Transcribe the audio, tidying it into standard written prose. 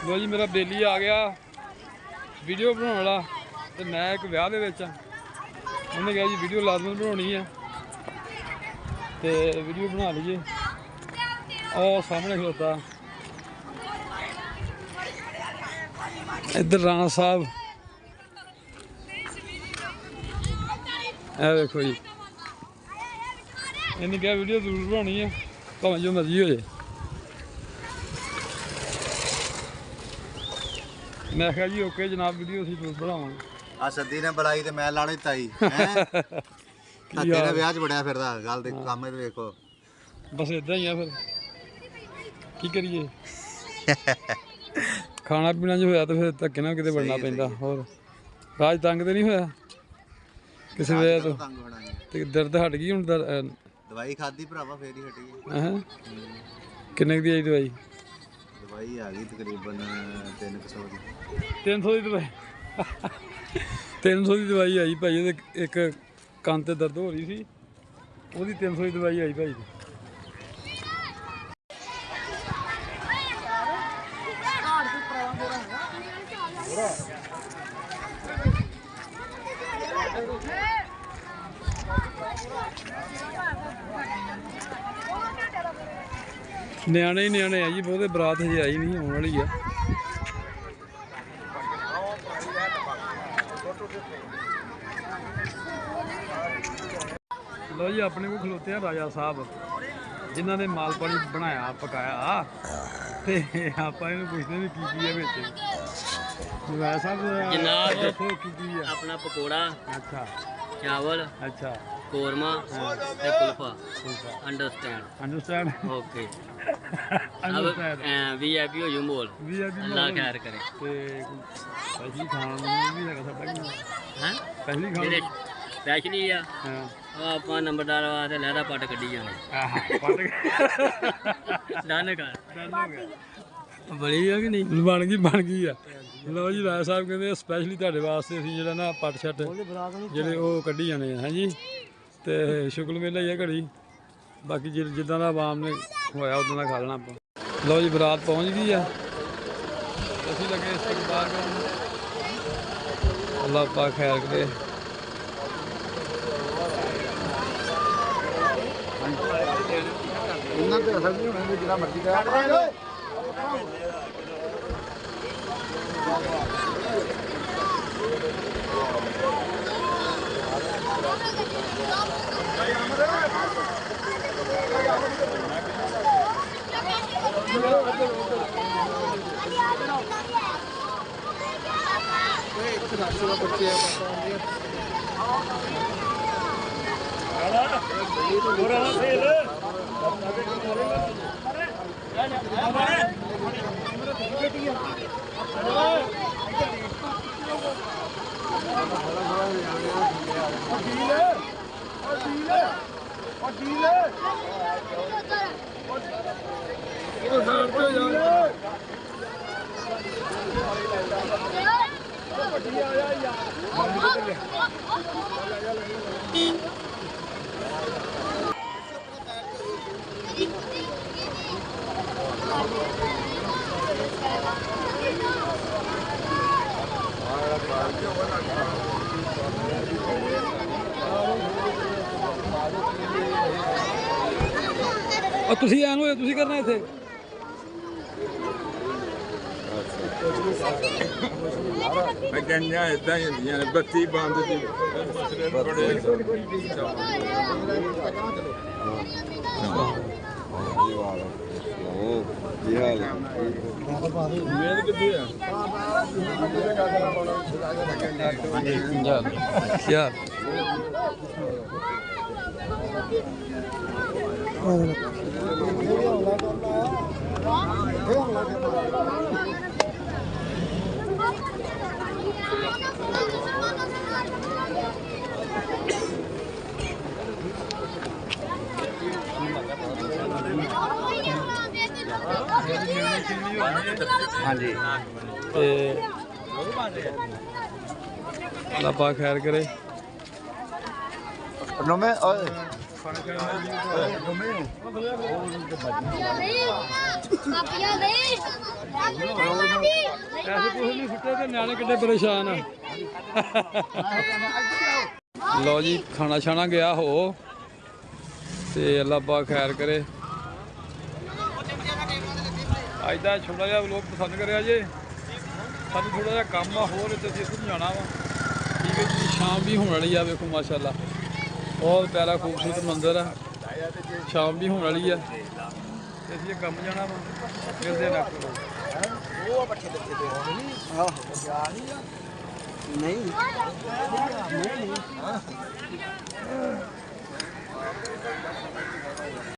लो जी मेरा बेली आ गया वीडियो बनाने वाला तो मैं एक विआह दे विच उन्हें कहा जी वीडियो लाजमी बनानी है तो वीडियो बना लीजिए और सामने खलोता इधर राणा साहब ए देखो जी इन्हें कहा वीडियो जरूर बनानी है भावें जो मर्जी हो जाए। मैं कहा जी ओके जनाब वीडियो असीं जरूर बनावांगे। आ सद्दी ने बुलाई ते मैं लाड़ी ताई हैं धक्के ने विआह च बड़िया फिरदा गल ते काम ते देखो बस इदां ही है फिर की करिए खाना पीना जो होया तो फिर धक्के नाल किते बनना पैंदा। होर राज तंग ते नहीं होया किसी वजह तो ते दर्द हट गई हुण दवाई खादी भरावा फेर ही हटी किन्ने दी आई दवाई दवाई आ गई तकरीबन 300 दी 300 दी दवाई 300 दी दवाई आई भाई एक ਕੰਨ ਤੇ ਦਰਦ ਹੋ ਰਹੀ ਸੀ ਉਹਦੀ 300 ਦੀ ਦਵਾਈ ਆਈ ਭਾਈ ਦੀ। ਨਿਆਣੇ ਹੀ ਨਿਆਣੇ ਆ ਜੀ ਬਹੁਤੇ ਬਰਾਤ ਹਜੇ ਆਈ ਨਹੀਂ ਆਉਣ ਵਾਲੀ ਆ। लो जी अपने को खलोते हैं राजा साहब जिन्होंने माल पानी बनाया पकाया ते आपां इहनूं पुछदे भी की है विच राजा साहब जनाब दसो की है अपना पकौड़ा अच्छा चावल अच्छा कोरमा ते कुल्फा अंडरस्टैंड ओके अब वीआईपी हो जू मोल अल्लाह खैर करे ते पहली खान भी है साडा हैं पहली खान स्पैशली आ ਆਪਾਂ ਨੰਬਰਦਾਰ ਵਾਸਤੇ ਲਹਿਰਾ ਪੱਟ ਕੱਢੀ ਜਾਣੇ ਡਨ ਕਰ ਬੜੀ ਆ ਕਿ ਨਹੀਂ ਬਣ ਗਈ ਆ। ਲਓ ਜੀ ਰਾਜ ਸਾਹਿਬ ਕਹਿੰਦੇ ਸਪੈਸ਼ਲੀ ਤੁਹਾਡੇ ਵਾਸਤੇ ਅਸੀਂ ਜਿਹੜਾ ਨਾ ਪੱਟ ਛੱਟ ਜਿਹੜੇ ਉਹ ਕੱਢੀ ਜਾਣੇ ਆ ਹਾਂਜੀ ਤੇ ਸ਼ੁਕਰ ਮੇਲਾ ਹੀ ਆ ਘੜੀ ਬਾਕੀ ਜਿੱਦਾਂ ਦਾ ਆਵਾਮ ਨੇ ਹੋਇਆ ਉਦਾਂ ਦਾ ਖਾ ਲੈਣਾ ਆਪਾਂ। ਲਓ ਜੀ ਬਰਾਤ ਪਹੁੰਚ ਗਈ ਆ ਅਸੀਂ ਲੱਗੇ ਇਸਤਕਬਾਲ ਕਰਨ ਅੱਲਾਹ ਪਾਕ ਖੈਰ ਕਰੇ। ਉਹਨਾਂ ਤੇ ਅਸਰ ਨਹੀਂ ਹੋਣਾ ਜਿਹੜਾ ਮਰਜ਼ੀ ਕਰਾਂਗੇ ਤੁਸੀਂ ਐਨ ਹੋਏ ਤੁਸੀਂ ਕਰਨਾ ਇੱਥੇ ਗੰਜਾਂ ਇਦਾਂ ਹੀ ਹੁੰਦੀਆਂ ਨੇ ਬੱਤੀ ਬੰਦ ਸੀ ਬੜੇ ਕੀ ਹਾਲ ਮੇਰ ਕਿੱਥੇ ਆ ਯਾਰ हाँ जी अल्लाह पाक खैर करे। नोमे ਕਾਪੀਆਂ ਦੇ ਐਸੇ ਕੁਝ ਨਹੀਂ ਸੁੱਟੇ ਤੇ ਨਿਆਣੇ ਕਿੱਡੇ ਪਰੇਸ਼ਾਨ ਆ। ਲਓ ਜੀ ਖਾਣਾ ਛਾਣਾ ਗਿਆ ਹੋ ਤੇ ਅੱਲਾ ਪਾਕ ਖੈਰ ਕਰੇ। ਅੱਜ ਦਾ ਛੋਟਾ ਜਿਹਾ ਵਲੋਗ ਪਸੰਦ ਕਰਿਆ ਜੇ। ਸਾਨੂੰ ਥੋੜਾ ਜਿਹਾ ਕੰਮ ਆ ਹੋਰ ਤੇ ਅਸੀਂ ਇੱਥੋਂ ਜਾਣਾ ਵਾ। ਠੀਕ ਹੈ ਜੀ ਸ਼ਾਮ ਵੀ ਹੋਣ ਵਾਲੀ ਆ ਵੇਖੋ ਮਾਸ਼ਾਅੱਲਾ ਬਹੁਤ ਪਿਆਰਾ ਖੂਬਸੂਰਤ ਮੰਜ਼ਰ ਆ। ਸ਼ਾਮ ਵੀ ਹੋਣ ਵਾਲੀ ਆ ਤੇ ਅਸੀਂ ਇਹ ਕੰਮ ਜਾਣਾ ਵਾ ਮਿਲਦੇ ਨਾ ਕਰੋ। ਉਹ ਬੱਠੇ ਬੱਠੇ ਤੇ ਆਹੋ ਨਹੀਂ ਨਹੀਂ